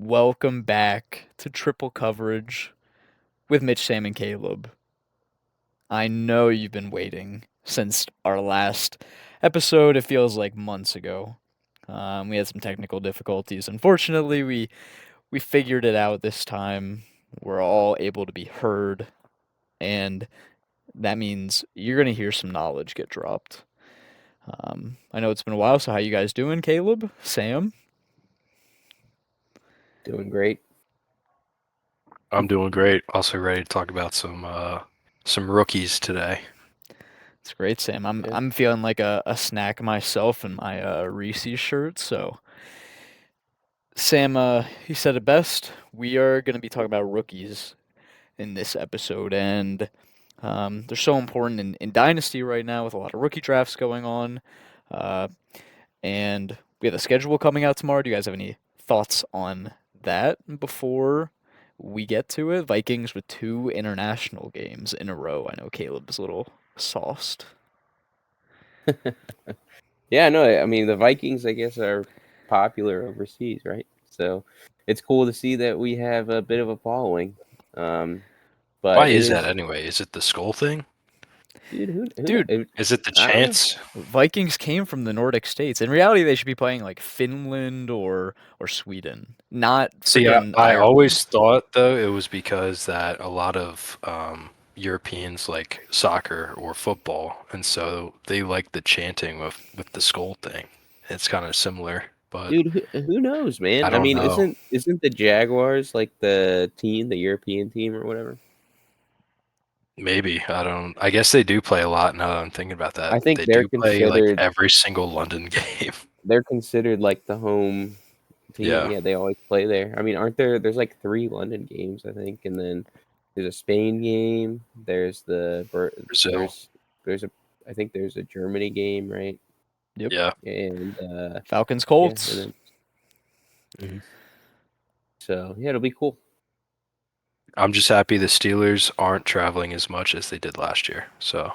Welcome back to Triple Coverage with Mitch, Sam, and Caleb. I know you've been waiting since our last episode. It feels like months ago. We had some technical difficulties. Unfortunately, we figured it out this time. We're all able to be heard, and that means you're gonna hear some knowledge get dropped. I know it's been a while, so how you guys doing, Caleb, Sam? Doing great. I'm doing great. Also ready to talk about some rookies today. It's great, Sam. I'm Yeah. I'm feeling like a snack myself in my Reese's shirt. So, Sam, he said it best. We are going to be talking about rookies in this episode, and they're so important in Dynasty right now with a lot of rookie drafts going on. Uh, and we have the schedule coming out tomorrow. Do you guys have any thoughts on that before we get to it? Vikings with two international games in a row. I know Caleb's a little sauced. Yeah, no, I mean the Vikings, I guess, are popular overseas, right? So it's cool to see that we have a bit of a following. Um, Why but it is that is, anyway? Is it the skull thing? dude, Dude, Is it the I don't know. chance? Vikings came from the Nordic states. In reality, they should be playing like Finland or Sweden, not See, I, freaking I Ireland. always thought though it was because that a lot of Europeans like soccer or football, and so they like the chanting with the skull thing. It's kind of similar, but Dude, who knows, I man? I don't mean, know. isn't the Jaguars like the team, the European team or whatever? Maybe I don't. I guess they do play a lot now that I'm thinking about that. I think They do play like every single London game. they're considered like the home team. Yeah, Yeah, they always play there. I mean, aren't there's like three London games, I think, and then there's a Spain game. Brazil. There's a I think there's a Germany game, right? Yep. Yeah. And Falcons yeah, and Colts. then so yeah, it'll be cool. I'm just happy the Steelers aren't traveling as much as they did last year. So,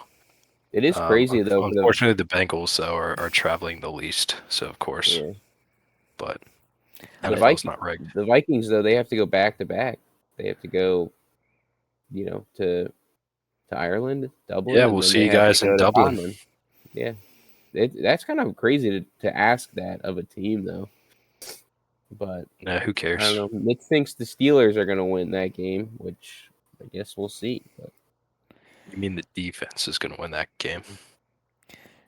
It is crazy though for the unfortunately, the Bengals though are traveling the least. So of course, yeah but for the NFL's Vikings not rigged. the Vikings though they have to go back to back. They have to go to Ireland, Yeah, Dublin, and we'll then see they you have to guys in go to Dublin. Tottenham. Yeah, that's kind of crazy to ask that of a team though. But Yeah, who I don't cares? know. Nick thinks the Steelers are going to win that game, which I guess we'll see. But You mean the defense is going to win that game?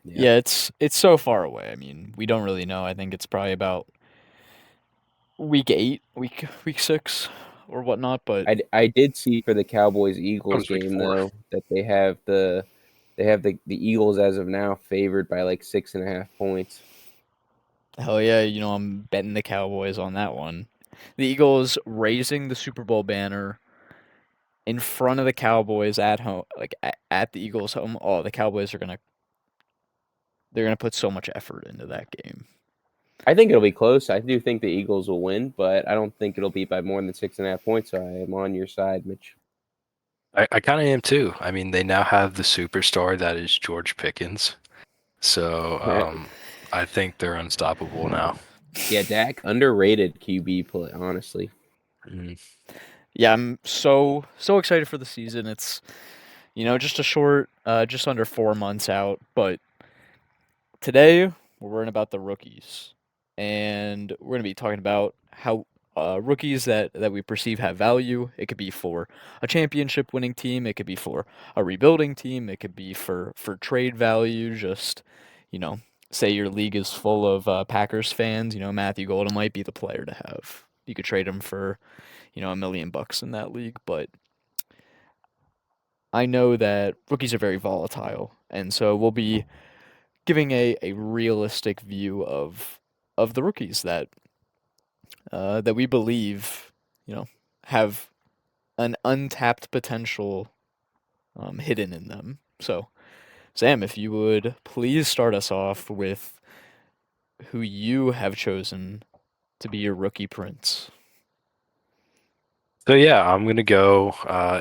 yeah, Yeah, it's so far away. I mean, we don't really know. I think it's probably about week 8, week 6 or whatnot, but I did see for the Cowboys Eagles Comes week game 4. though that they have the Eagles as of now favored by like 6.5 points. hell yeah, I'm betting the Cowboys on that one. The Eagles raising the Super Bowl banner in front of the Cowboys at home, like at the Eagles home. Oh, the Cowboys are they're gonna put so much effort into that game. I think it'll be close. I do think the Eagles will win, but I don't think it'll be by more than 6.5 points. So I am on your side, Mitch. I kind of am too. I mean, they now have the superstar that is George Pickens. So I think they're unstoppable now. Yeah, Dak underrated QB play, honestly. Mm. Yeah, I'm so excited for the season. It's just a short, just under 4 months out. But today we're worrying about the rookies, and we're gonna be talking about how rookies that we perceive have value. It could be for a championship winning team. It could be for a rebuilding team. It could be for trade value. Just you know, say your league is full of Packers fans. Matthew Golden might be the player to have. You could trade him for $1 million in that league, but I know that rookies are very volatile, and so we'll be giving a realistic view of the rookies that we believe, have an untapped potential hidden in them. So, Sam, if you would please start us off with who you have chosen to be your rookie prince. So yeah, I'm gonna go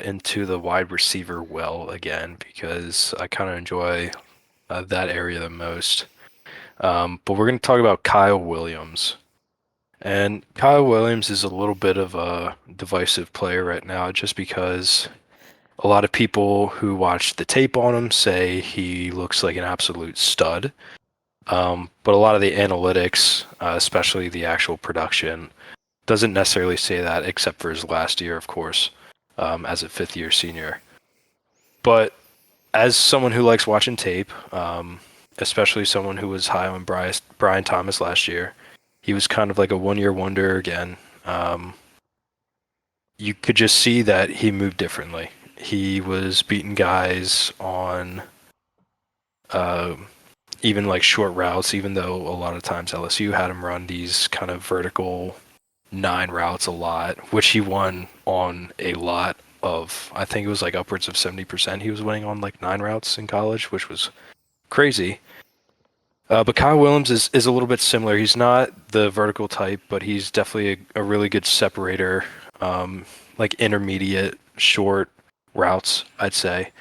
into the wide receiver well again because I kind of enjoy that area the most. But we're gonna talk about Kyle Williams, And Kyle Williams is a little bit of a divisive player right now just because a lot of people who watch the tape on him say he looks like an absolute stud. But a lot of the analytics, especially the actual production, doesn't necessarily say that, except for his last year, of course, as a fifth-year senior. But as someone who likes watching tape, especially someone who was high on Brian Thomas last year, he was kind of like a one-year wonder again. You could just see that he moved differently. He was beating guys on uh, even like short routes, even though a lot of times LSU had him run these kind of vertical 9 routes a lot, which he won on a lot of. I think it was like upwards of 70%. He was winning on like 9 routes in college, which was crazy. But Kyle Williams is a little bit similar. He's not the vertical type, but he's definitely a really good separator, like intermediate, short routes, I'd say.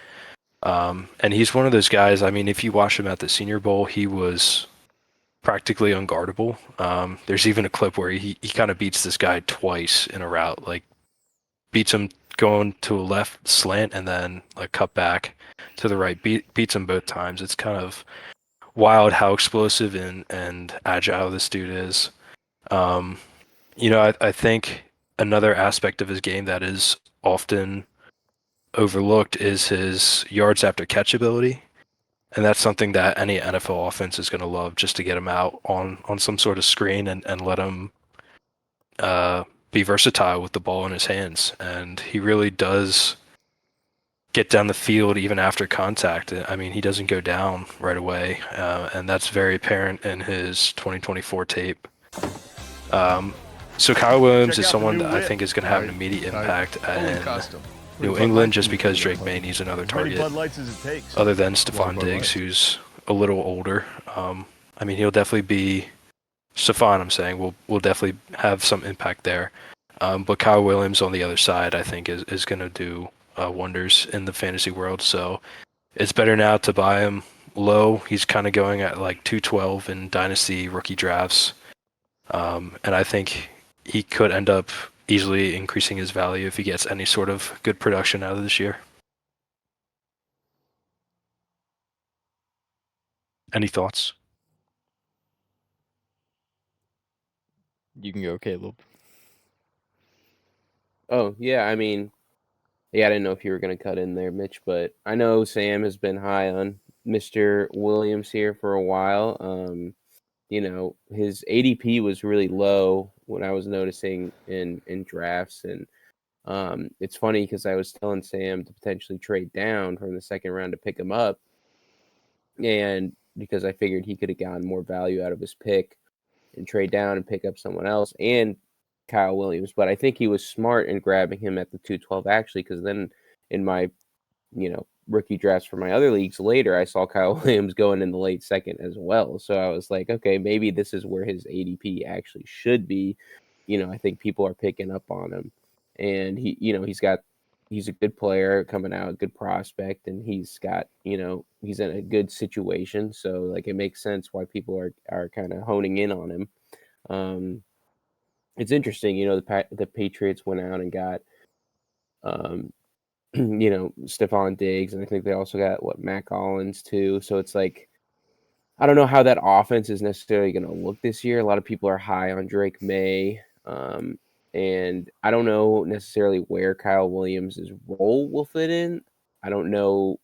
And he's one of those guys. I mean, if you watch him at the Senior Bowl, he was practically unguardable. There's even a clip where he kind of beats this guy twice in a route, like beats him going to a left slant and then like cut back to the right, beats him both times. It's kind of wild how explosive and agile this dude is. Um, I think another aspect of his game that is often overlooked is his yards after catch ability. And that's something that any NFL offense is going to love, just to get him out on some sort of screen and let him uh, be versatile with the ball in his hands. And he really does get down the field even after contact. I mean, he doesn't go down right away, and that's very apparent in his 2024 tape. So Kyle Williams is someone that I think is going to have an immediate impact in New England just because Drake May needs another target other than Stephon Diggs, who's a little older. I mean, he'll definitely be Stephon, I'm saying, will definitely have some impact there. But Kyle Williams on the other side, I think, is going to do wonders in the fantasy world. So it's better now to buy him low. He's kind of going at like 212 in dynasty rookie drafts. And I think he could end up easily increasing his value if he gets any sort of good production out of this year. Any thoughts? You can go, Caleb. Oh yeah, I mean, yeah, I didn't know if you were gonna cut in there, Mitch, but I know Sam has been high on Mr. Williams here for a while. His ADP was really low when I was noticing in drafts, and it's funny because I was telling Sam to potentially trade down from the second round to pick him up, and because I figured he could have gotten more value out of his pick and trade down and pick up someone else and Kyle Williams. But I think he was smart in grabbing him at the 212 actually, because then in my rookie drafts for my other leagues later, I saw Kyle Williams going in the late second as well. So I was like, okay, maybe this is where his ADP actually should be. I think people are picking up on him, and he's a good player coming out, a good prospect, and he's in a good situation. So like it makes sense why people are kind of honing in on him. Um, it's interesting, the Patriots went out and got um, Stephon Diggs, and I think they also got Mac Hollins too. So it's like I don't know how that offense is necessarily going to look this year. A lot of people are high on Drake May, and I don't know necessarily where Kyle Williams' role will fit in. I don't know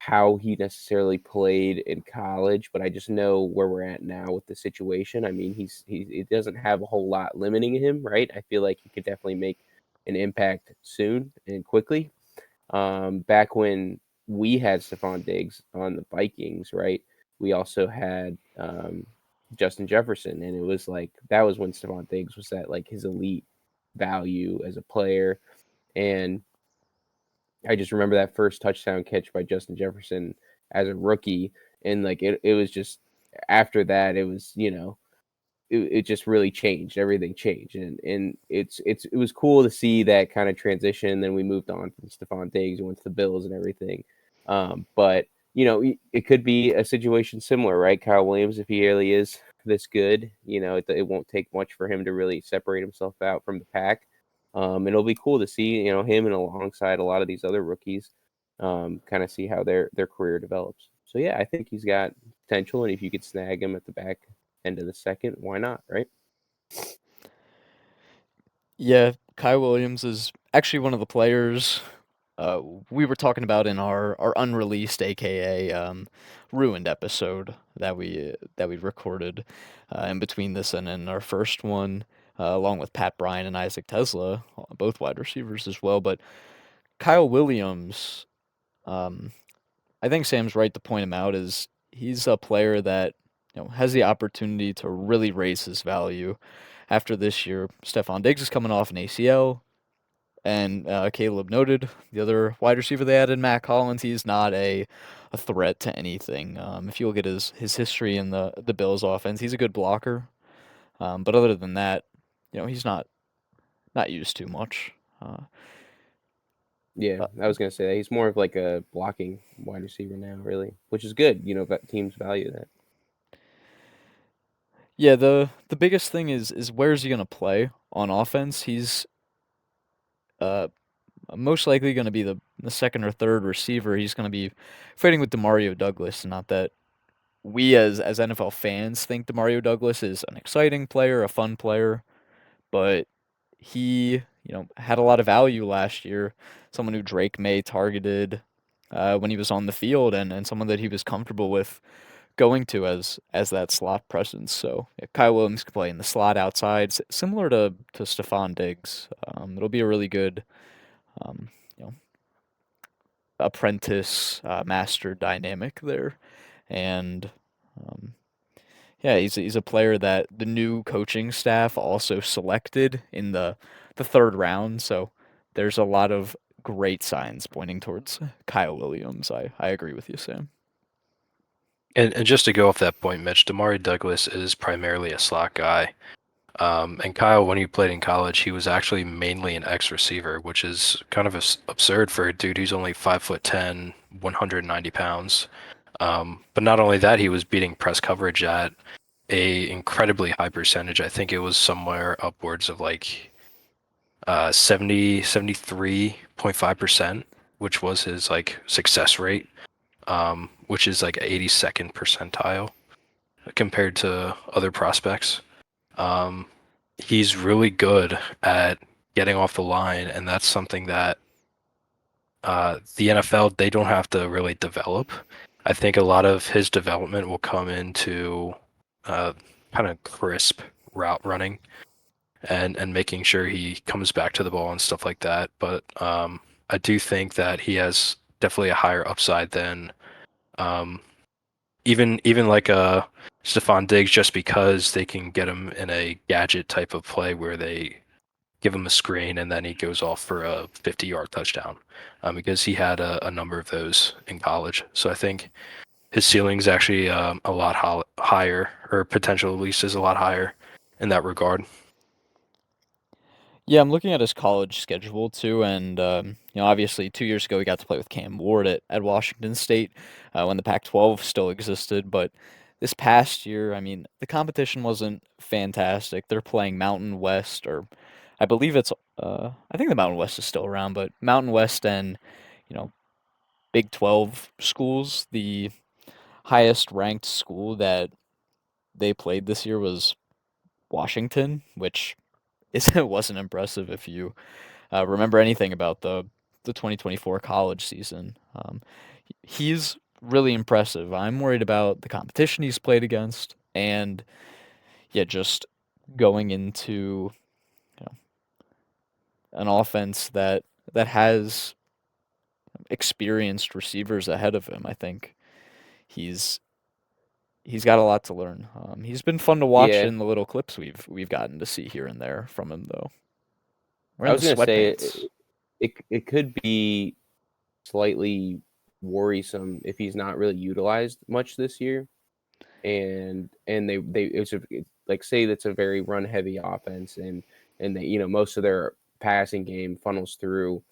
how he necessarily played in college, but I just know where we're at now with the situation. I mean, he doesn't have a whole lot limiting him, right? I feel like he could definitely make an impact soon and quickly. Back when we had Stephon Diggs on the Vikings, right? We also had Justin Jefferson, and it was like that was when Stephon Diggs was at like his elite value as a player. And I just remember that first touchdown catch by Justin Jefferson as a rookie, and like it was just after that, it was it just really changed. Everything changed, and it was cool to see that kind of transition. Then we moved on from Stephon Diggs and went to the Bills and everything. But it could be a situation similar, right? Kyle Williams, if he really is this good. It won't take much for him to really separate himself out from the pack. It'll be cool to see, him and alongside a lot of these other rookies, kind of see how their career develops. So yeah, I think he's got potential, and if you could snag him at the back end of the second, why not, right? Yeah, Kai Williams is actually one of the players we were talking about in our unreleased, aka ruined episode that we recorded in between this and in our first one, along with Pat Bryan and Isaac Tesla, both wide receivers as well. But Kyle Williams, um, I think Sam's right to point him out. Is he's a player that has the opportunity to really raise his value after this year. Stephon Diggs is coming off an ACL. And Caleb noted the other wide receiver they added, Matt Collins. He's not a threat to anything. If you look at his history in the Bills offense, he's a good blocker. But other than that, he's not used too much. Uh, Yeah, uh, I was gonna say that he's more of like a blocking wide receiver now, really, which is good. But teams value that. yeah, the biggest thing is where's he gonna play on offense? He's uh, most likely going to be the second or third receiver. He's going to be fighting with Demario Douglas. Not that we as NFL fans think Demario Douglas is an exciting player, a fun player, but he, had a lot of value last year. Someone who Drake May targeted when he was on the field, and someone that he was comfortable with going to as that slot presence. So yeah, Kyle Williams can play in the slot outside, similar to Stephon Diggs. It'll be a really good, um, you know, apprentice master dynamic there, and um, yeah, he's a player that the new coaching staff also selected in the third round. So there's a lot of great signs pointing towards Kyle Williams. I agree with you, Sam. And just to go off that point, Mitch, Damari Douglas is primarily a slot guy. And Kyle, when he played in college, he was actually mainly an X receiver, which is kind of absurd for a dude who's only 5'10", 190 pounds. But not only that, he was beating press coverage at a incredibly high percentage. I think it was somewhere upwards of like 73.5%, which was his like success rate, which is like 82nd percentile compared to other prospects. Um, he's really good at getting off the line, and that's something that the NFL they don't have to really develop. I think a lot of his development will come into uh, kind of crisp route running and making sure he comes back to the ball and stuff like that. But I do think that he has definitely a higher upside than um, even like a Stephon Diggs, just because they can get him in a gadget type of play where they give him a screen and then he goes off for a 50-yard touchdown, because he had a number of those in college. So I think his ceiling is actually a lot higher, or potential at least is a lot higher in that regard. Yeah, I'm looking at his college schedule too, and obviously 2 years ago he got to play with Cam Ward at Washington State when the Pac-12 still existed. But this past year, I mean, the competition wasn't fantastic. They're playing Mountain West, or I believe I think the Mountain West is still around, but Mountain West and you know Big 12 schools. The highest ranked school that they played this year was Washington, which is it wasn't impressive if you remember anything about the 2024 college season. He's really impressive. I'm worried about the competition he's played against, and yeah, just going into you know, an offense that has experienced receivers ahead of him. I think he's he's got a lot to learn. He's been fun to watch Yeah, in the little clips we've gotten to see here and there from him, though. I Wearing the was gonna say sweatpants. it could be slightly worrisome if he's not really utilized much this year, and they like say that's a very run heavy offense, and they most of their passing game funnels through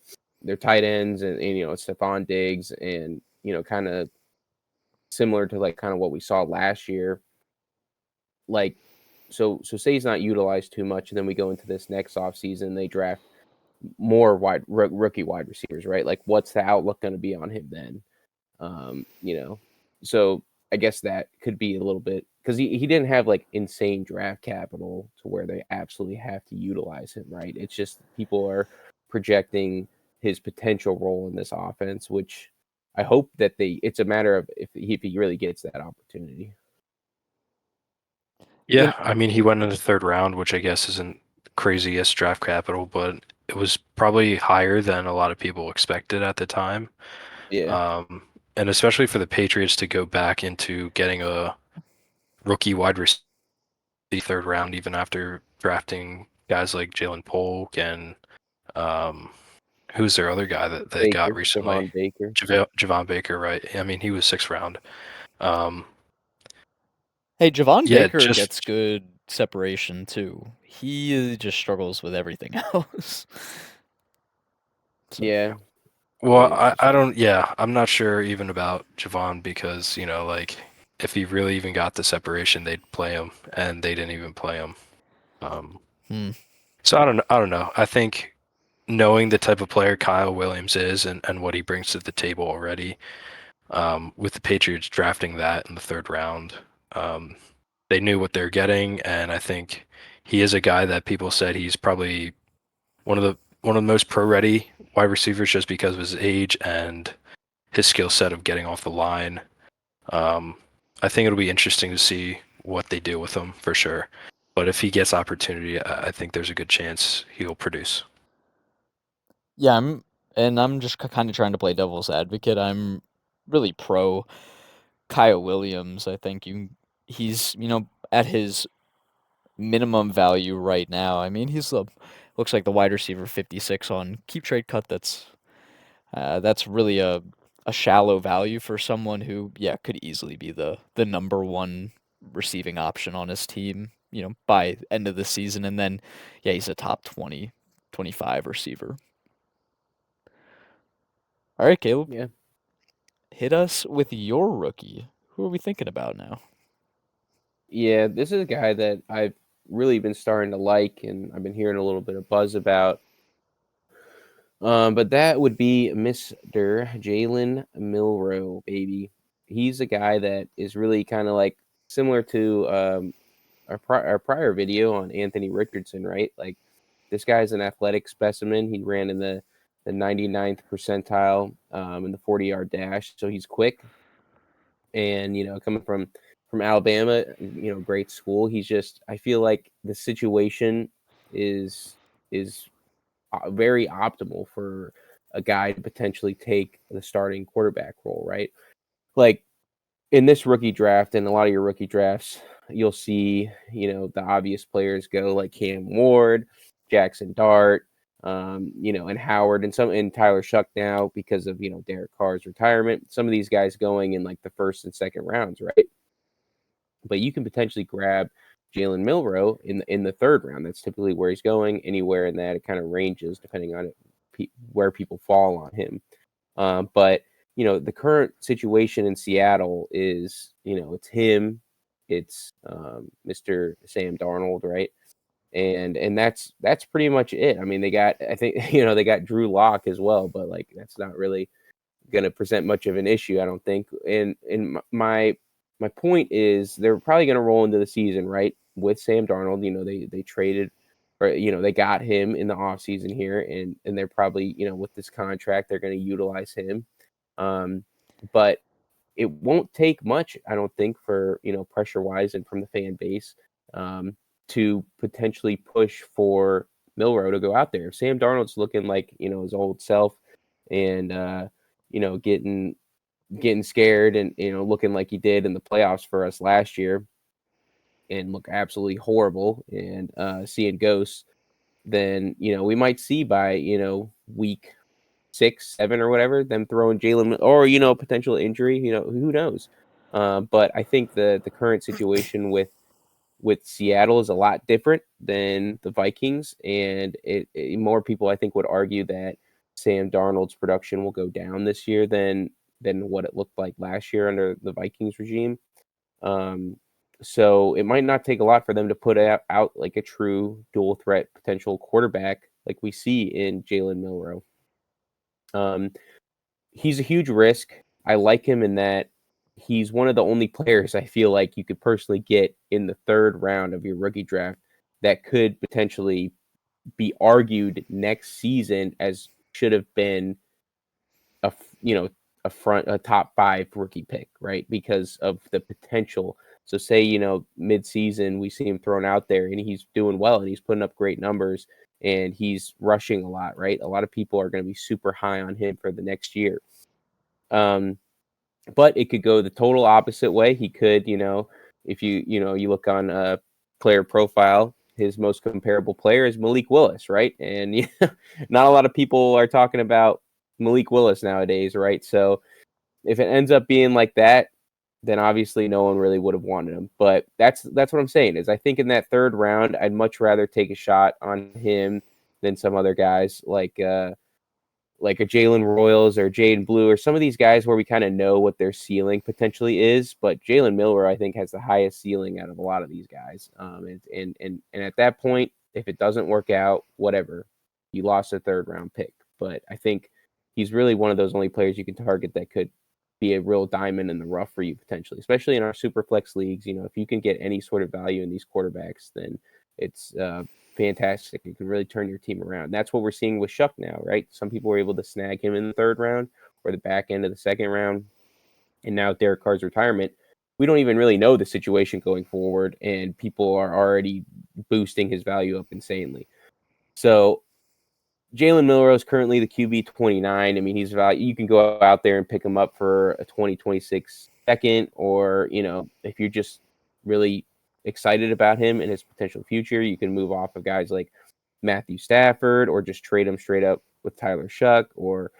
their tight ends, and Stephon Diggs, and kind of similar to like kind of what we saw last year like so say he's not utilized too much, and then we go into this next offseason, they draft more rookie wide receivers, right? Like, what's the outlook going to be on him then? You know, so I guess that could be a little bit because he didn't have like insane draft capital to where they absolutely have to utilize him, right? It's just people are projecting his potential role in this offense, which I hope that it's a matter of if he really gets that opportunity. You Yeah, I mean, he went in the third round, which I guess isn't craziest draft capital, but it was probably higher than a lot of people expected at the time. Yeah, Um, and especially for the Patriots to go back into getting a rookie wide receiver third round, even after drafting guys like Jalen Polk and um, who's their other guy that they got Baker, recently? Javon Baker. Javon Baker, right? I mean, he was sixth round. Um, Hey, Javon yeah, Baker just gets good separation too. He just struggles with everything else. So Yeah, well, yeah, I don't, yeah, I'm not sure even about Javon because, you know, like if he really even got the separation, they'd play him, and they didn't even play him. Um, hmm. so I don't know. I think knowing the type of player Kyle Williams is and what he brings to the table already, with the Patriots drafting that in the third round, um, they knew what they're getting, and I think he is a guy that people said he's probably one of the most pro-ready wide receivers just because of his age and his skill set of getting off the line. Um, I think it'll be interesting to see what they do with him for sure. But if he gets opportunity, I think there's a good chance he'll produce. Yeah, I'm just kind of trying to play devil's advocate. I'm really pro Kyle Williams. I think he's at his minimum value right now. I mean, he's the looks like the wide receiver 56 on Keep Trade Cut. That's really a shallow value for someone who, yeah, could easily be the number one receiving option on his team, by end of the season. And then, yeah, he's a top 20, 25 receiver. All right, Caleb, yeah. hit us with your rookie. Who are we thinking about now? Yeah, this is a guy that I've really been starting to like, and I've been hearing a little bit of buzz about. But that would be Mr. Jalen Milroe, baby. He's a guy that is really kind of like similar to our prior video on Anthony Richardson, right? Like, this guy's an athletic specimen. He ran in the 99th percentile in the 40-yard dash, so he's quick. And coming from Alabama, great school. He's just, I feel like the situation is very optimal for a guy to potentially take the starting quarterback role, right? Like, in this rookie draft and a lot of your rookie drafts, you'll see, the obvious players go like Cam Ward, Jackson Dart, and Howard and Tyler Shuck now because of, Derek Carr's retirement. Some of these guys going in like the first and second rounds, right? But you can potentially grab Jalen Milroe in the third round. That's typically where he's going. Anywhere in that, it kind of ranges depending on where people fall on him. But the current situation in Seattle is, it's him, it's Mr. Sam Darnold, right? And that's pretty much it. I mean, they got, I think, they got Drew Lock as well, but like that's not really going to present much of an issue, I don't think. And my point is they're probably going to roll into the season, right, with Sam Darnold. They traded, or they got him in the offseason here, and they're probably, with this contract they're going to utilize him. But it won't take much, I don't think, for pressure wise and from the fan base, to potentially push for Milroe to go out there. If Sam Darnold's looking like his old self, and getting scared, and looking like he did in the playoffs for us last year, and look absolutely horrible, and seeing ghosts, then we might see by week 6, 7, or whatever, them throwing Jalen, or potential injury. Who knows? But I think the current situation with Seattle is a lot different than the Vikings, and more people, I think, would argue that Sam Darnold's production will go down this year than what it looked like last year under the Vikings regime. Um, So it might not take a lot for them to put out like a true dual threat potential quarterback like we see in Jalen Milroe. Um, he's a huge risk. I like him in that he's one of the only players I feel like you could personally get in the third round of your rookie draft that could potentially be argued next season as should have been a a top 5 rookie pick, right? Because of the potential. So say, mid-season we see him thrown out there and he's doing well and he's putting up great numbers and he's rushing a lot, right? A lot of people are going to be super high on him for the next year. But it could go the total opposite way. He could, if you look on a player profile, his most comparable player is Malik Willis, right? And not a lot of people are talking about Malik Willis nowadays, right? So if it ends up being like that, then obviously no one really would have wanted him. But that's what I'm saying is I think in that third round, I'd much rather take a shot on him than some other guys like a Jalen Royals or Jaden Blue or some of these guys where we kind of know what their ceiling potentially is. But Jalen Miller, I think, has the highest ceiling out of a lot of these guys. And at that point, if it doesn't work out, whatever, you lost a third round pick. But I think he's really one of those only players you can target that could be a real diamond in the rough for you potentially, especially in our super flex leagues. If you can get any sort of value in these quarterbacks, then it's fantastic. You can really turn your team around. That's what we're seeing with Shuck now, right? Some people were able to snag him in the third round or the back end of the second round. And now Derek Carr's retirement, we don't even really know the situation going forward, and people are already boosting his value up insanely. So Jalen Milroe is currently the QB 29. I mean, he's value. You can go out there and pick him up for a 2026 second, or if you're just really excited about him and his potential future, you can move off of guys like Matthew Stafford, or just trade him straight up with Tyler Shuck, or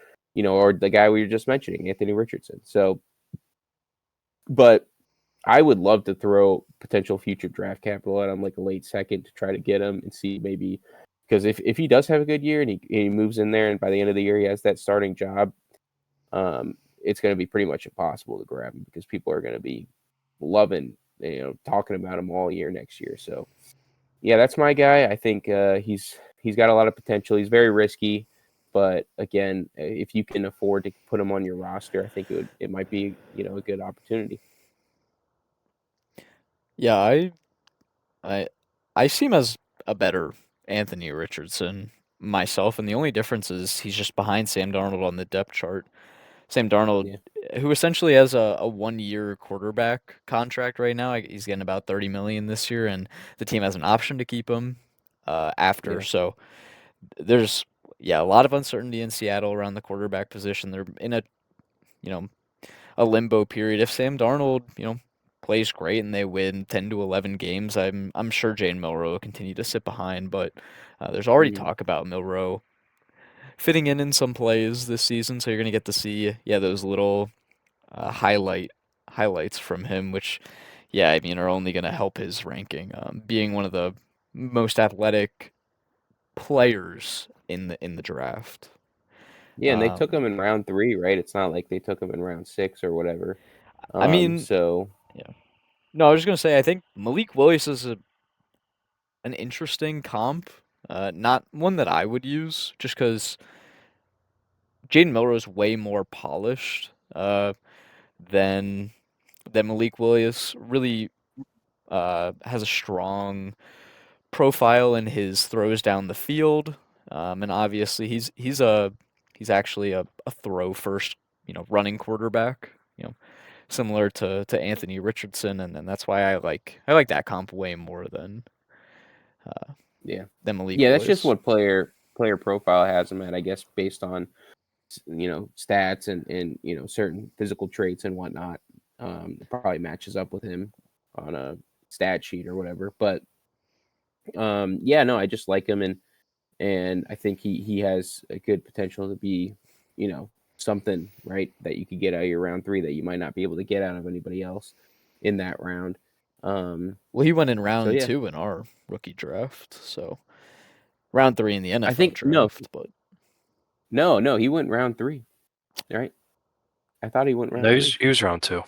or the guy we were just mentioning, Anthony Richardson. So, but I would love to throw potential future draft capital at him, like a late second, to try to get him and see maybe, because if he does have a good year and he moves in there and by the end of the year he has that starting job, it's going to be pretty much impossible to grab him because people are going to be loving, talking about him all year next year. So yeah, that's my guy. I think he's got a lot of potential. He's very risky, but again, if you can afford to put him on your roster, I think it might be a good opportunity. Yeah, I I see him as a better Anthony Richardson myself, and the only difference is he's just behind Sam Darnold on the depth chart. Sam Darnold, Yeah, who essentially has a 1 year quarterback contract right now. He's getting about 30 million this year, and the team has an option to keep him after. yeah, So there's a lot of uncertainty in Seattle around the quarterback position. They're in you know a limbo period. If Sam Darnold, plays great and they win 10 to 11 games, I'm sure Jane Milroe will continue to sit behind, but there's already mhm, talk about Milroe fitting in some plays this season, so you're going to get to see those little highlights from him, which I mean are only going to help his ranking. Being one of the most athletic players in the draft. yeah. And they took Um, him in round 3, right? It's not like they took him in round 6 or whatever. I mean, So yeah. No, I was just gonna say I think Malik Willis is an interesting comp. Not one that I would use, just because Jaden Milroe's way more polished than Malik Willis. Really has a strong profile in his throws down the field, and obviously he's actually a throw first, running quarterback. Similar to Anthony Richardson, and that's why I like that comp way more uh, yeah, than Malik yeah. That's just Willis. what player profile has him at, I guess, based on stats and certain physical traits and whatnot. It probably matches up with him on a stat sheet or whatever. But yeah, no, I just like him, and I think he has a good potential to be, something, right, that you could get out of your round 3 that you might not be able to get out of anybody else in that round. Um, Well, he went in so round yeah, two in our rookie draft, so round three in the I NFL think no, draft. But no, he went round 3, right? I thought he went No, round 3. he was round two.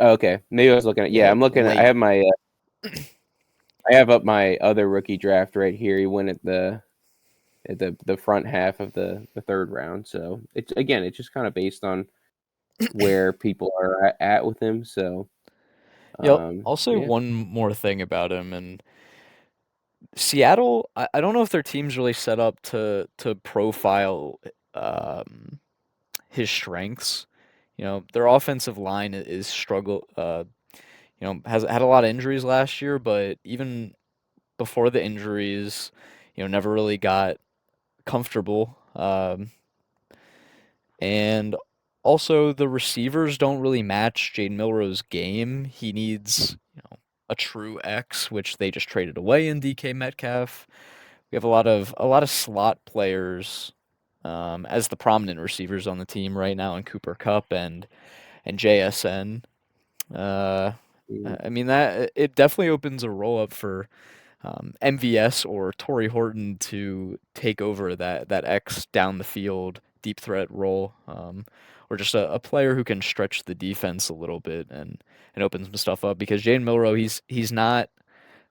Oh, okay, maybe I was looking at. Yeah, I'm looking at. I Late. have my. I have up my other rookie draft right here. He went at the front half of the third round. So it's just kind of based on where people are at with him. So Yeah, I'll say yeah. one more thing about him. And Seattle, I don't know if their team's really set up to profile um, his strengths. Their offensive line is struggle. Has had a lot of injuries last year, but even before the injuries, never really got comfortable. And also the receivers don't really match Jaden Milroe's game. He needs, a true X, which they just traded away in DK Metcalf. We have a lot of slot players as the prominent receivers on the team right now in Cooper Cup and JSN. Uh, Mm. I mean that it definitely opens a role up for MVS or Torrey Horton to take over that X down the field deep threat role, or just a player who can stretch the defense a little bit and open some stuff up. Because Jalen Milroe, he's not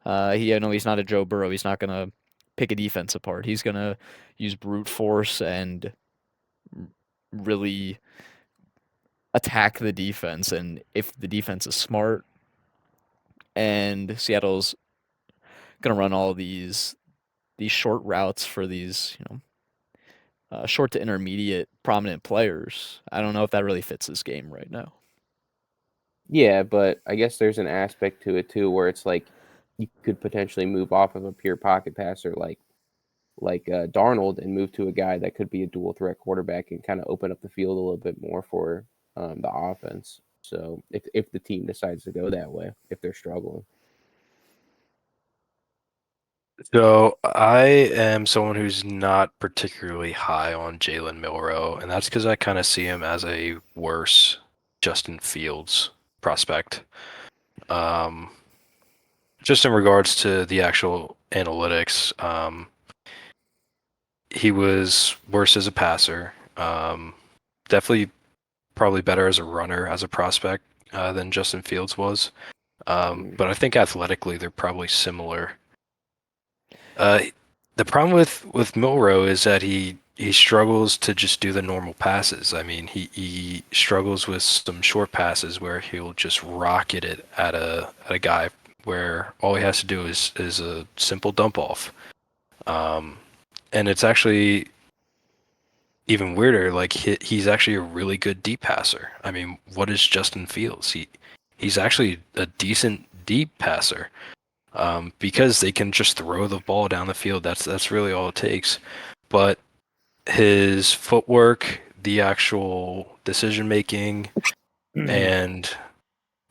I know he's not a Joe Burrow. He's not gonna pick a defense apart. He's gonna use brute force and really attack the defense. And if the defense is smart and Seattle's gonna run all these short routes for these, short to intermediate prominent players. I don't know if that really fits his game right now. Yeah, but I guess there's an aspect to it too where it's like you could potentially move off of a pure pocket passer like Darnold and move to a guy that could be a dual threat quarterback and kind of open up the field a little bit more for the offense. So if the team decides to go that way, if they're struggling. So I am someone who's not particularly high on Jalen Milroe, and that's because I kind of see him as a worse Justin Fields prospect. Um, just in regards to the actual analytics, he was worse as a passer. Definitely, probably better as a runner as a prospect than Justin Fields was. Mm. But I think athletically they're probably similar. Uh, the problem with Milroe is that he struggles to just do the normal passes. I mean, he struggles with some short passes where he'll just rocket it at a guy where all he has to do is a simple dump off. Um, and it's actually even weirder. Like he's actually a really good deep passer. I mean, what is Justin Fields? He's actually a decent deep passer. Because they can just throw the ball down the field. That's really all it takes. But his footwork, the actual decision making, and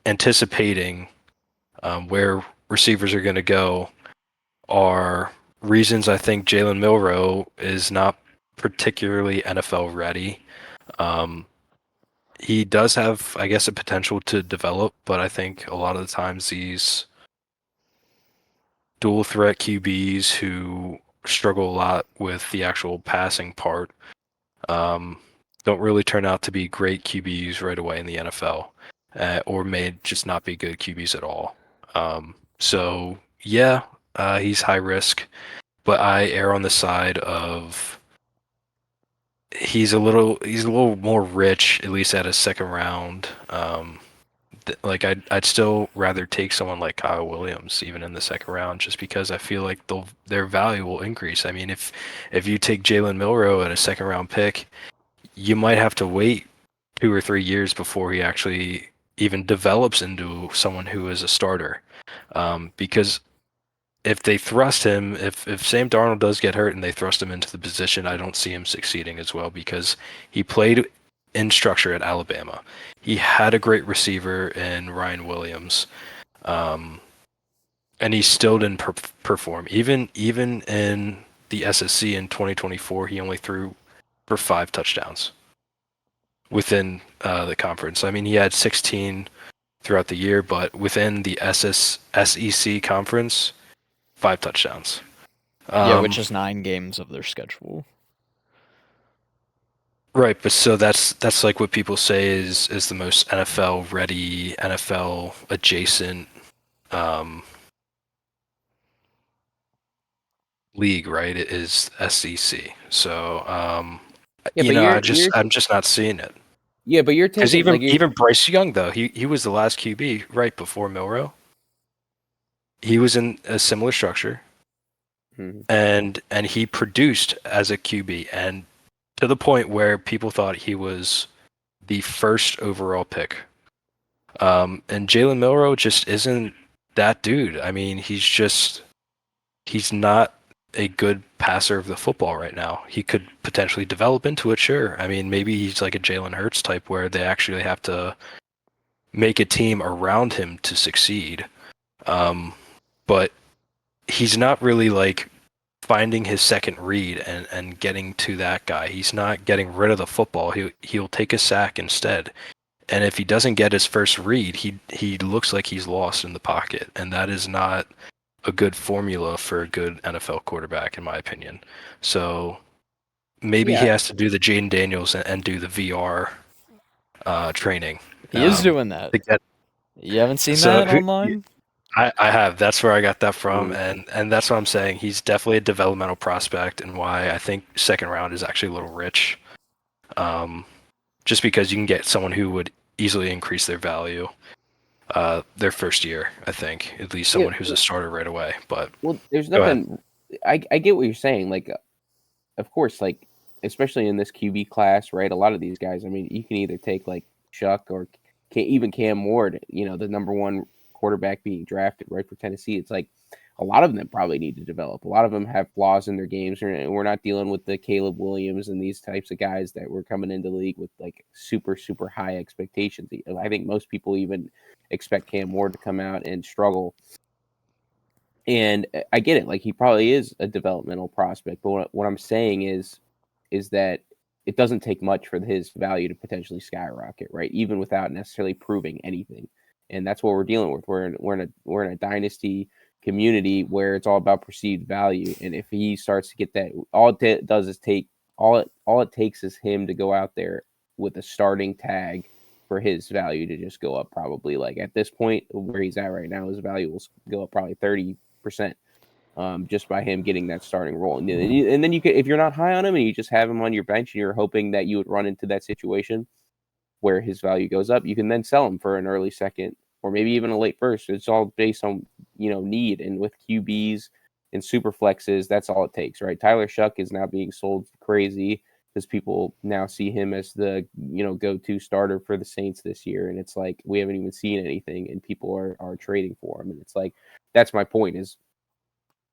anticipating where receivers are going to go are reasons I think Jalen Milroe is not particularly NFL ready. Um, he does have, I guess, a potential to develop, but I think a lot of the times these dual threat QBs who struggle a lot with the actual passing part um, don't really turn out to be great QBs right away in the NFL, or may just not be good QBs at all. So yeah, he's high risk, but I err on the side of he's a little more rich, at least at a second round. Like I'd still rather take someone like Kyle Williams even in the second round just because I feel like their value will increase. I mean, if you take Jalen Milroe at a second round pick, you might have to wait 2 or 3 years before he actually even develops into someone who is a starter. Because if they thrust him, if Sam Darnold does get hurt and they thrust him into the position, I don't see him succeeding as well because he played in structure at Alabama. He had a great receiver in Ryan Williams, um, and he still didn't perform. Even in the SSC in 2024, he only threw for 5 touchdowns within the conference. I mean, he had 16 throughout the year, but within the SEC conference, 5 touchdowns. Yeah, which Um, is 9 games of their schedule. Right, but so that's like what people say is the most NFL ready, NFL adjacent um, league, right? It is SEC. So Yeah, but I'm just not seeing it. you're Because taking like you're even Bryce Young though, he was the last QB right before Milrow. He was in a similar structure, Mhm. and he produced as a QB, and to the point where people thought he was the first overall pick. And Jalen Milrow just isn't that dude. I mean, he's not a good passer of the football right now. He could potentially develop into it, sure. I mean, maybe he's like a Jalen Hurts type where they actually have to make a team around him to succeed. But he's not really like finding his second read and getting to that guy. He's not getting rid of the football. He'll take a sack instead. And if he doesn't get his first read, he looks like he's lost in the pocket, and that is not a good formula for a good NFL quarterback, in my opinion. So maybe he yeah has to do the Jaden Daniels and do the VR training He is doing that. to get. You haven't seen So that online? I have. That's where I got that from, Mhm. and that's what I'm saying. He's definitely a developmental prospect, and why I think second round is actually a little rich. Um, just because you can get someone who would easily increase their value their first year, I think. At least yeah someone who's a starter right away. But well there's go ahead. nothing. I get what you're saying, like of course, like especially in this QB class, right? A lot of these guys, I mean, you can either take like Chuck or even Cam Ward, the number one quarterback being drafted, right, for Tennessee. It's like a lot of them probably need to develop. A lot of them have flaws in their games, and we're not dealing with the Caleb Williams and these types of guys that were coming into the league with like super super high expectations. I think most people even expect Cam Ward to come out and struggle, and I get it. Like he probably is a developmental prospect, but what I'm saying is that it doesn't take much for his value to potentially skyrocket, right? Even without necessarily proving anything. And that's what we're dealing with. We're in a dynasty community where it's all about perceived value. And if he starts to get that, does is take all it takes is him to go out there with a starting tag for his value to just go up. Probably like at this point where he's at right now, his value will go up probably 30%, just by him getting that starting role. And then you could, if you're not high on him and you just have him on your bench and you're hoping that you would run into that situation where his value goes up, you can then sell him for an early second or maybe even a late first. It's all based on need, and with QBs and super flexes, that's all it takes, right? Tyler Shuck is now being sold crazy because people now see him as the go-to starter for the Saints this year, and it's like we haven't even seen anything, and people are trading for him, and it's like that's my point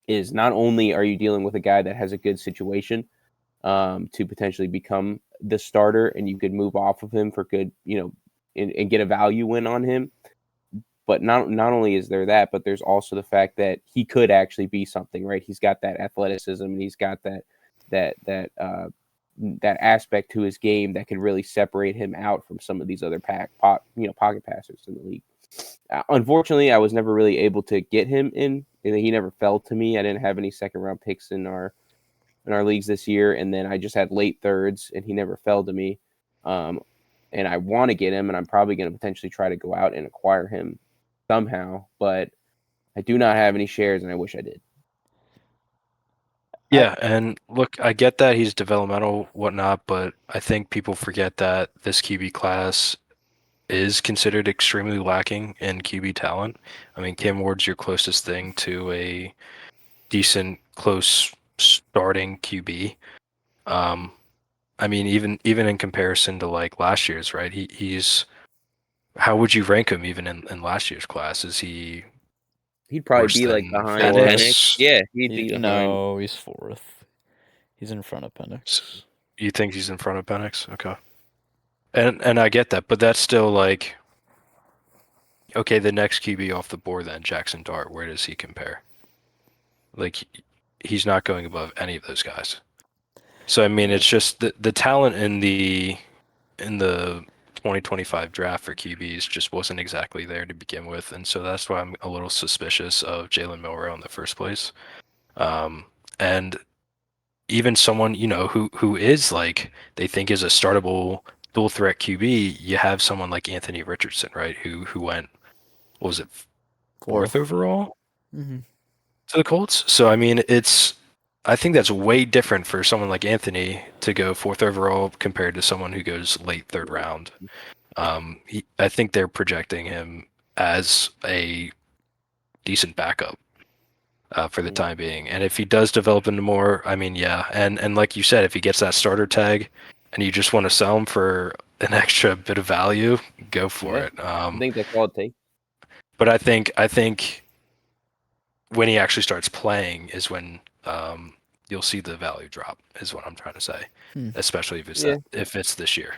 is not only are you dealing with a guy that has a good situation, to potentially become the starter, and you could move off of him for good, and get a value win on him. But not only is there that, but there's also the fact that he could actually be something, right? He's got that athleticism, and he's got that that uh, that aspect to his game that can really separate him out from some of these other pocket passers in the league. Unfortunately, I was never really able to get him in, and he never fell to me. I didn't have any second round picks in our leagues this year, and then I just had late thirds, and he never fell to me. Um, and I want to get him, and I'm probably going to potentially try to go out and acquire him somehow, but I do not have any shares, and I wish I did. I Yeah, and look, I get that he's developmental, whatnot, but I think people forget that this QB class is considered extremely lacking in QB talent. I mean, Cam Ward's your closest thing to a decent, close starting QB. Um, I mean, even in comparison to like last year's, right? He's how would you rank him even in last year's class? Is he He'd probably worse be like than behind Penix. Penix? Yeah, he'd be behind. no, he's fourth. He's in front of S- Penix. You think he's in front of Penix? Okay. And I get that, but that's still like okay, the next QB off the board then, Jackson Dart, where does he compare? Like he's not going above any of those guys. So I mean, Yeah. it's just the talent in the 2025 draft for QBs just wasn't exactly there to begin with, and so that's why I'm a little suspicious of Jalen Milrow in the first place. And even someone, who is like they think is a startable dual threat QB, you have someone like Anthony Richardson, right? Who went, what was it, fourth Fourth. overall Mm-hmm. to the Colts? So I mean, I think that's way different for someone like Anthony to go fourth overall compared to someone who goes late third round. I think they're projecting him as a decent backup for the Mm. time being. And if he does develop into more, I mean, yeah. And like you said, if he gets that starter tag and you just want to sell him for an extra bit of value, go for Yeah, it. I think that's all it takes. But I think when he actually starts playing is when you'll see the value drop. Is what I'm trying to say, Hmm. especially Yeah, if it's this year.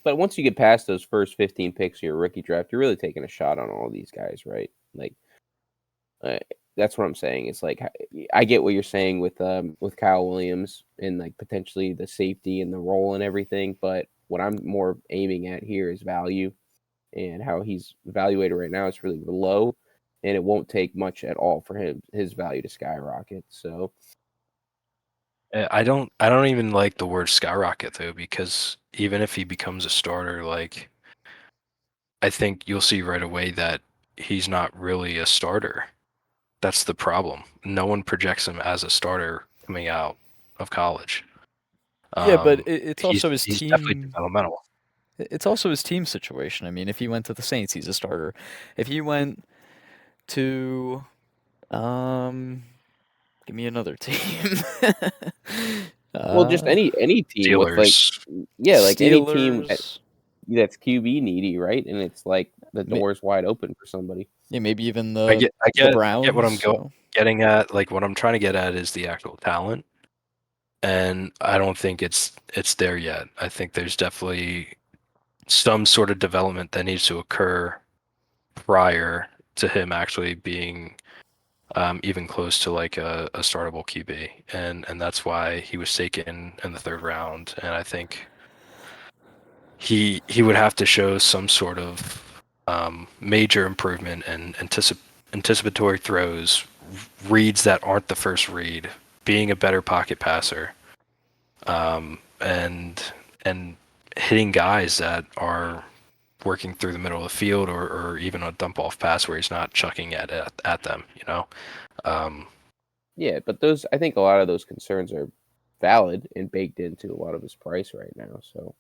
but once you get past those first 15 picks of your rookie draft, you're really taking a shot on all these guys, right? Like, uh, that's what I'm saying. It's like I get what you're saying with Kyle Williams and like potentially the safety and the role and everything, but what I'm more aiming at here is value, and how he's evaluated right now is really low, and it won't take much at all for his value to skyrocket. So I don't even like the word skyrocket though, because even if he becomes a starter, like I think you'll see right away that he's not really a starter. That's the problem. No one projects him as a starter coming out of college. Yeah, but Um, it's he's also his he's definitely team. developmental. It's also his team situation. I mean, if he went to the Saints, he's a starter. If he went to, um, give me another team. well, just uh, any team with like Steelers. yeah, like any team Steelers. that's QB needy, right? And it's like the May, door's wide open for somebody. yeah, maybe even I the get I the get I get what Browns. I'm So getting at. Like what I'm trying to get at is the actual talent, and I don't think it's there yet. I think there's definitely some sort of development that needs to occur prior to him actually being even close to like a startable QB, and that's why he was taken in the third round. And I think he would have to show some sort of major improvement in anticipatory throws, reads that aren't the first read, being a better pocket passer, and hitting guys that are working through the middle of the field, or even a dump off pass where he's not chucking at them. Um, Yeah, but those I think a lot of those concerns are valid and baked into a lot of his price right now. So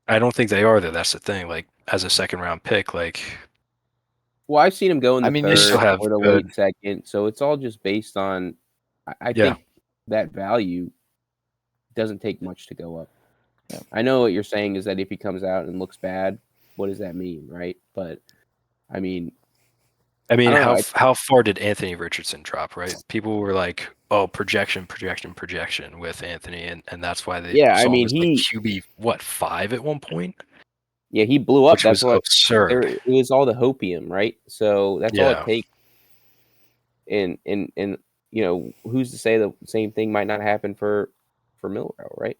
I don't think they are though. That's the thing. Like as a second round pick, like well, I've seen him go in I the mean, they still third have or the good. late second. So it's all just based on I Yeah. think that value doesn't take much to go up. yeah. I know what you're saying is that if he comes out and looks bad, what does that mean, right? But I mean, I I mean, don't know. how far did Anthony Richardson drop? Right? People were like, "Oh, projection, projection, projection" with Anthony, and that's why they Yeah, I saw him mean, as like QB what 5 at one point, he blew up. which That's was what absurd. it was all the hopium, right? So that's all it Yeah. takes. And who's to say the same thing might not happen for Milrow, right?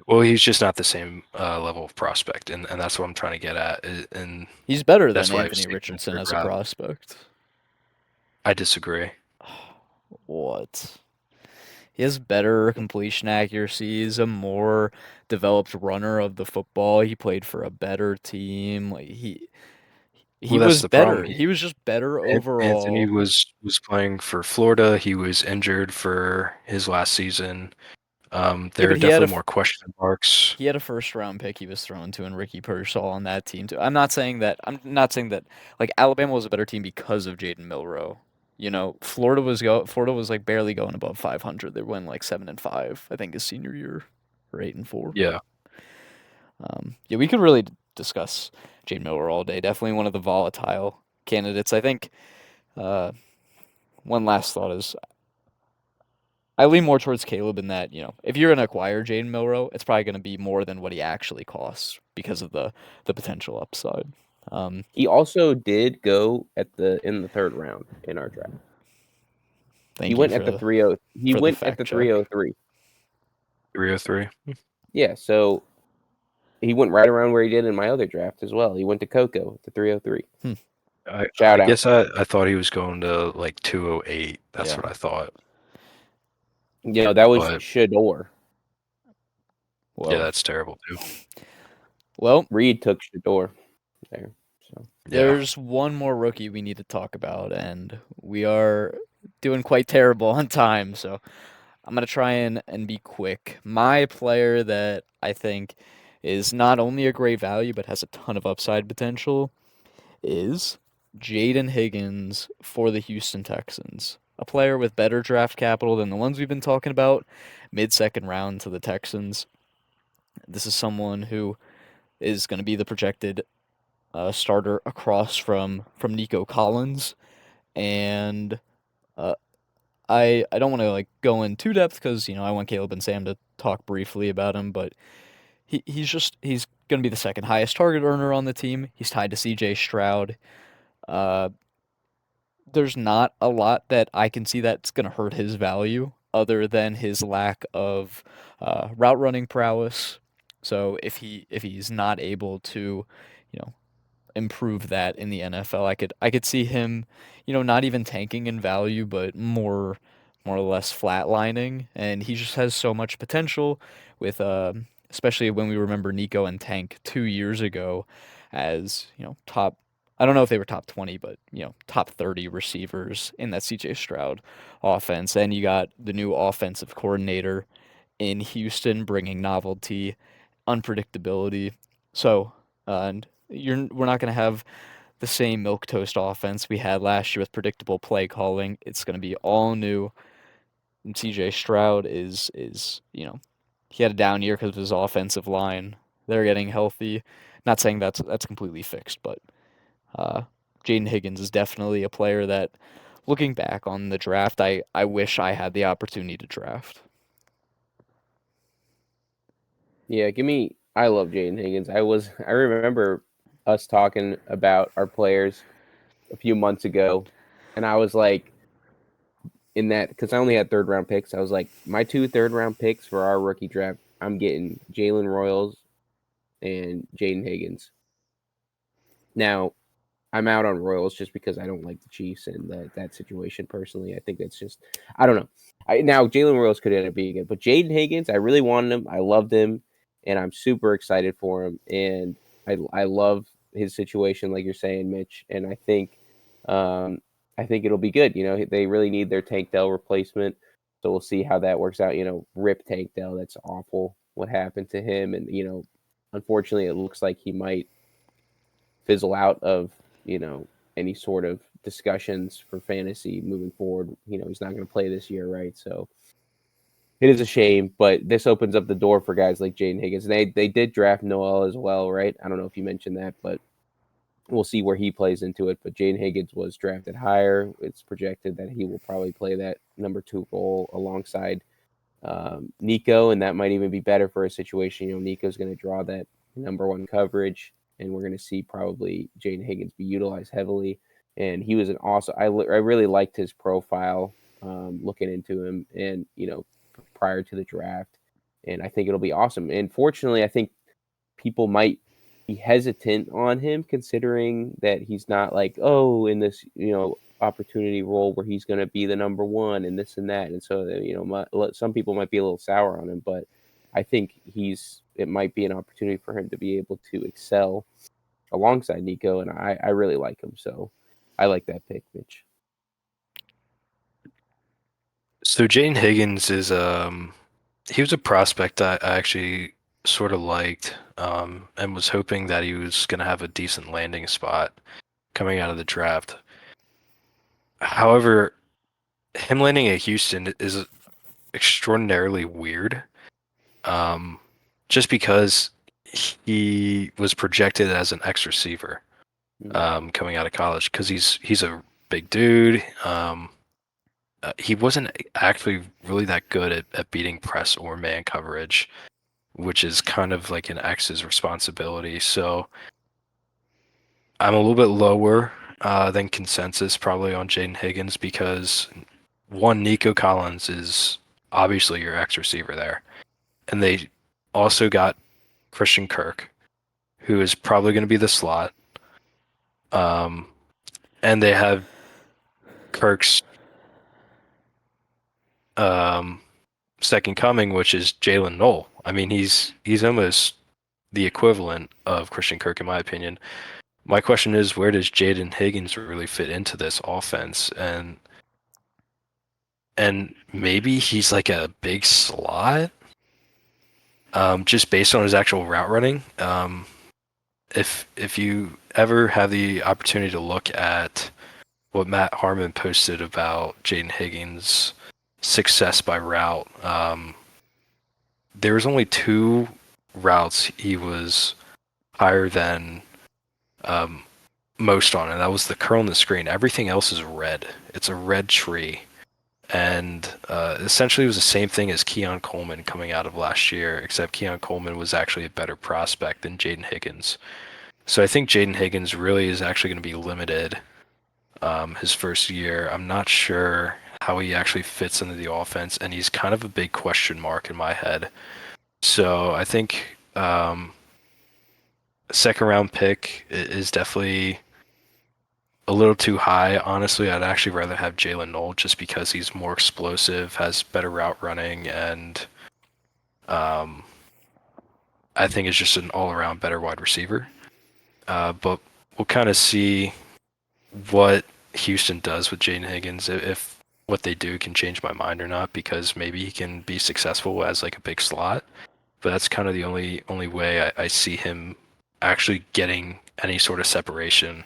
Well, he's just not the same level of prospect, and that's what I'm trying to get at. And He's better than that's why I was Anthony taking the Richardson third as a round. prospect. I disagree. What? He has better completion accuracy. He's a more developed runner of the football. He played for a better team. Like he Well, that's was the problem. better. He was just better Anthony overall. was playing for Florida. He was injured for his last season. Yeah, There but are definitely more question marks. he had a first round pick he was thrown to and Ricky Pearsall on that team too. I'm not saying that like Alabama was a better team because of Jaden Milrow. Florida was like barely going above 500. They went like 7-5, I think his senior year, or 8-4. Yeah. Yeah, we could really discuss Jaden Milrow all day. Definitely one of the volatile candidates. I think uh, one last thought is I lean more towards Caleb in that, if you're going to acquire Jaden Milrow, it's probably going to be more than what he actually costs because of the potential upside. Um, He also did go in the third round in our draft. He Thank you went for at the 30. He for the went at fact the check. 303. 303. Yeah, so he went right around where he did in my other draft as well. He went to Coco at the 303. Hmm. I Shout out. guess I thought he was going to like 208. That's Yeah. what I thought. That was But Shador. yeah, Whoa. that's terrible too. Well, Reed took Shador there. So Yeah. there's one more rookie we need to talk about, and we are doing quite terrible on time, so I'm gonna try and be quick. My player that I think is not only a great value but has a ton of upside potential is Jaden Higgins for the Houston Texans. A player with better draft capital than the ones we've been talking about, mid-second round to the Texans. This is someone who is going to be the projected starter across from Nico Collins, and uh, I don't want to like go in too depth because I want Caleb and Sam to talk briefly about him, but he's going to be the second highest target earner on the team. He's tied to C.J. Stroud. Uh, there's not a lot that I can see that's going to hurt his value other than his lack of route running prowess. So if he's not able to, you know, improve that in the NFL. I could see him, not even tanking in value, but more or less flatlining, and he just has so much potential with especially when we remember Nico and Tank 2 years ago as, top I don't know if they were top 20, but top 30 receivers in that CJ Stroud offense. And you got the new offensive coordinator in Houston bringing novelty, unpredictability. So, and we're not going to have the same milk toast offense we had last year with predictable play calling. It's going to be all new. And CJ Stroud is he had a down year because of his offensive line. They're getting healthy. Not saying that's completely fixed, but uh, Jaden Higgins is definitely a player that, looking back on the draft, I wish I had the opportunity to draft. yeah, give me. I love Jaden Higgins. I remember us talking about our players a few months ago, and I was like, in that because I only had third round picks. I was like, my two third round picks for our rookie draft, I'm getting Jalen Royals and Jaden Higgins. Now, I'm out on Royals just because I don't like the Chiefs and that situation personally. I think that's just I don't know. Now Jalen Royals could end up being good, but Jaden Higgins, I really wanted him. I loved him, and I'm super excited for him. And I love his situation, like you're saying, Mitch. And um, I think it'll be good. They really need their Tank Dell replacement, so we'll see how that works out. Rip Tank Dell. That's awful. What happened to him? And unfortunately, it looks like he might fizzle out of any sort of discussions for fantasy moving forward. He's not going to play this year, right? So it is a shame, but this opens up the door for guys like Jaden Higgins. They did draft Noel as well, right? I don't know if you mentioned that, but we'll see where he plays into it. But Jaden Higgins was drafted higher. It's projected that he will probably play that number 2 role alongside Nico, and that might even be better for a situation. Nico's going to draw that number 1 coverage, and we're going to see probably Jaden Higgins be utilized heavily. And he was an awesome. I really liked his profile, looking into him, and prior to the draft, and I think it'll be awesome. And fortunately, I think people might be hesitant on him considering that he's not like, oh, in this opportunity role where he's going to be the number 1 and this and that. And so some people might be a little sour on him, but I think it might be an opportunity for him to be able to excel alongside Nico, and I really like him. So I like that pick, Mitch. So Jaden Higgins is he was a prospect I actually sort of liked and was hoping that he was going to have a decent landing spot coming out of the draft. However, him landing at Houston is extraordinarily weird. Um, just because he was projected as an X receiver Mm. coming out of college because he's a big dude. He wasn't actually really that good at beating press or man coverage, which is kind of like an X's responsibility. So I'm a little bit lower than consensus probably on Jaden Higgins because one, Nico Collins is obviously your X receiver there. And they also got Christian Kirk, who is probably going to be the slot. Um, and they have Kirk's um, second coming, which is Jalen Knoll. I mean, he's almost the equivalent of Christian Kirk, in my opinion. My question is, where does Jaden Higgins really fit into this offense? And maybe he's like a big slot, just based on his actual route running. If you ever have the opportunity to look at what Matt Harmon posted about Jaden Higgins' success by route, there was only two routes he was higher than um, most on, and that was the curl and the screen. Everything else is red. It's a red tree. And essentially, it was the same thing as Keon Coleman coming out of last year, except Keon Coleman was actually a better prospect than Jaden Higgins. So I think Jaden Higgins really is actually going to be limited his first year. I'm not sure how he actually fits into the offense, and he's kind of a big question mark in my head. So I think second round pick is definitely a little too high. Honestly, I'd actually rather have Jalen Knoll just because he's more explosive, has better route running, and um, I think is just an all around better wide receiver. But we'll kind of see what Houston does with Jaden Higgins, if what they do can change my mind or not, because maybe he can be successful as like a big slot. But that's kind of the only way I see him actually getting any sort of separation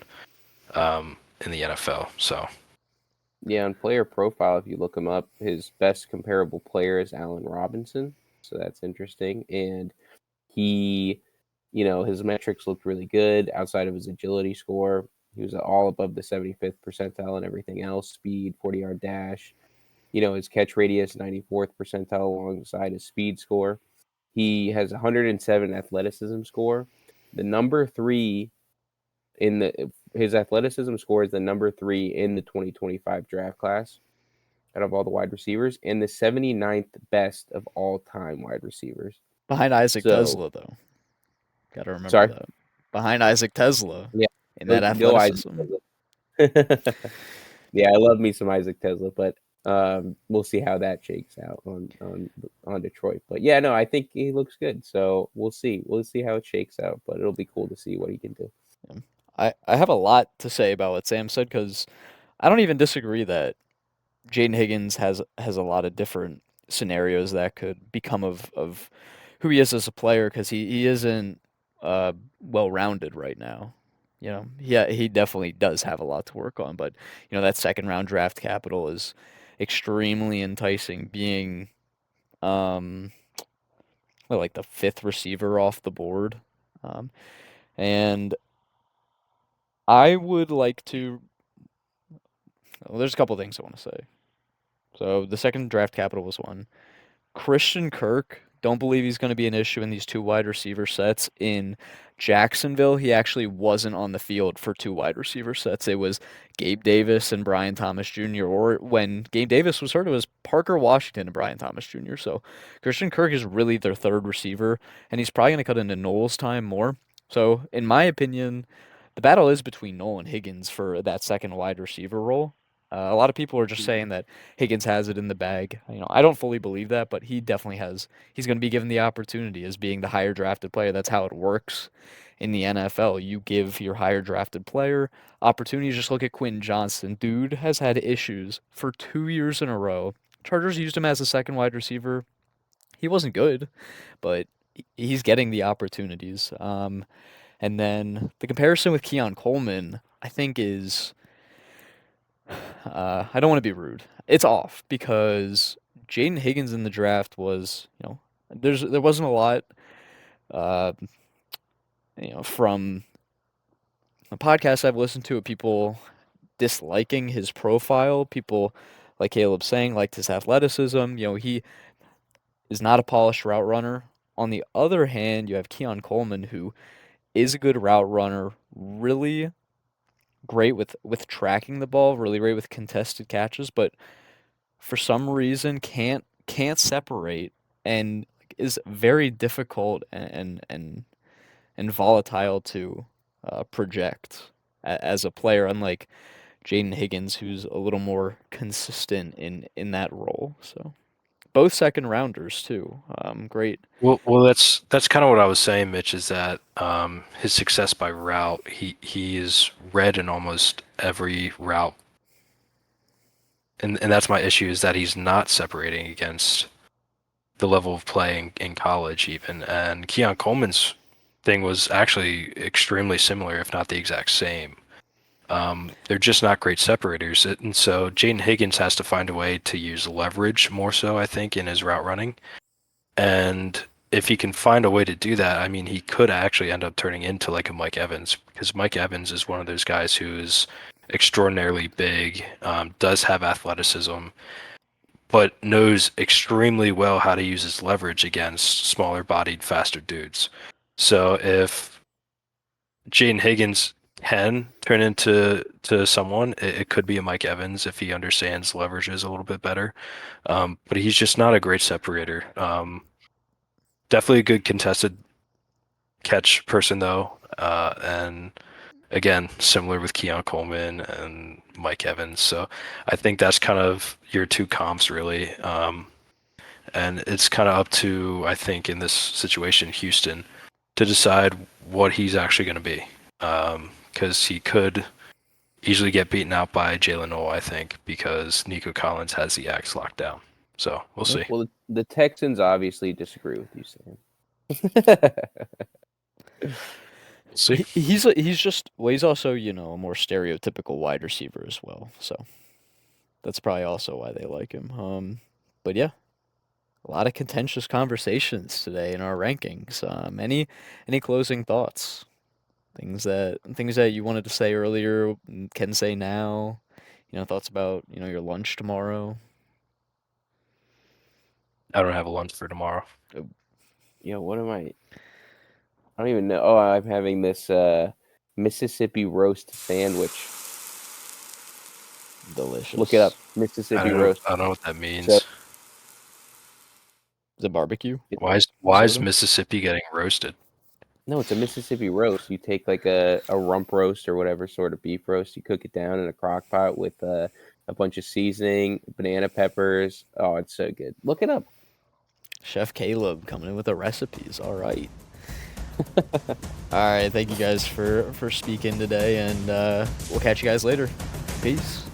in the NFL. So Yeah, on player profile, if you look him up, his best comparable player is Allen Robinson. So that's interesting. And he, his metrics looked really good outside of his agility score. He was all above the 75th percentile and everything else: speed, 40-yard dash. His catch radius, 94th percentile alongside his speed score. He has 107 athleticism score. The number three in the his athleticism score is the number three in the 2025 draft class out of all the wide receivers, and the 79th best of all time wide receivers. Behind Isaac So, Tesla, though. Got to remember sorry. that. Behind Isaac Tesla Yeah, in that go Isaac athleticism. Tesla. Yeah, I love me some Isaac Tesla, but we'll see how that shakes out on Detroit. But yeah, no, I think he looks good. So we'll see. We'll see how it shakes out, but it'll be cool to see what he can do. I have a lot to say about what Sam said because I don't even disagree that Jaden Higgins has a lot of different scenarios that could become of who he is as a player because he isn't well rounded right now. Yeah, he definitely does have a lot to work on, but that second round draft capital is extremely enticing. Being um like the fifth receiver off the board, and I would like to. Well, there's a couple things I want to say. So the second draft capital was one. Christian Kirk, don't believe he's going to be an issue in these two wide receiver sets. In Jacksonville, he actually wasn't on the field for two wide receiver sets. It was Gabe Davis and Brian Thomas Jr., or when Gabe Davis was hurt, it was Parker Washington and Brian Thomas Jr. So Christian Kirk is really their third receiver, and he's probably going to cut into Knowles' time more. So, in my opinion, the battle is between Noel and Higgins for that second wide receiver role. A lot of people are just saying that Higgins has it in the bag. I don't fully believe that, but he definitely has. He's going to be given the opportunity as being the higher drafted player. That's how it works in the NFL. You give your higher drafted player opportunities. Just look at Quentin Johnston. Dude has had issues for 2 years in a row. Chargers used him as a second wide receiver. He wasn't good, but he's getting the opportunities. And then the comparison with Keon Coleman, I think, is I don't want to be rude. It's off because Jaden Higgins in the draft was, there wasn't a lot, uh, from the podcast I've listened to of people disliking his profile. People, like Caleb saying, liked his athleticism. He is not a polished route runner. On the other hand, you have Keon Coleman, who is a good route runner, really great with tracking the ball, really great with contested catches, but for some reason can't separate and is very difficult and volatile to project as a player, unlike Jaden Higgins, who's a little more consistent in that role. So both second rounders too. Great. Well, that's kind of what I was saying, Mitch. Is that his success by route? He is read in almost every route, and that's my issue. Is that he's not separating against the level of play in college even. And Keon Coleman's thing was actually extremely similar, if not the exact same. They're just not great separators, and so Jaden Higgins has to find a way to use leverage more so, I think, in his route running. And if he can find a way to do that, I mean, he could actually end up turning into like a Mike Evans, because Mike Evans is one of those guys who is extraordinarily big, does have athleticism, but knows extremely well how to use his leverage against smaller bodied, faster dudes. So if Jaden Higgins can turn into someone, it could be a Mike Evans if he understands leverages a little bit better. But he's just not a great separator. Definitely a good contested catch person though, and again, similar with Keon Coleman and Mike Evans. So I think that's kind of your two comps really. And it's kind of up to, I think, in this situation, Houston, to decide what he's actually going to be. Because he could easily get beaten out by Jalen Noel, I think, because Nico Collins has the axe locked down. So we'll see. Well, the Texans obviously disagree with you, Sam. See. He's just well, he's also a more stereotypical wide receiver as well. So that's probably also why they like him. But yeah, a lot of contentious conversations today in our rankings. Any closing thoughts? Things that you wanted to say earlier can say now. Thoughts about your lunch tomorrow. I don't have a lunch for tomorrow. What am I don't even know. Oh, I'm having this Mississippi roast sandwich. Delicious. Look it up. Mississippi roast. I don't know what that means. So- Is it barbecue? Why is Minnesota? Mississippi getting roasted? No, it's a Mississippi roast. You take like a rump roast or whatever sort of beef roast. You cook it down in a crock pot with a bunch of seasoning, banana peppers. Oh, it's so good. Look it up. Chef Caleb coming in with the recipes. All right. All right. Thank you guys for speaking today, and we'll catch you guys later. Peace.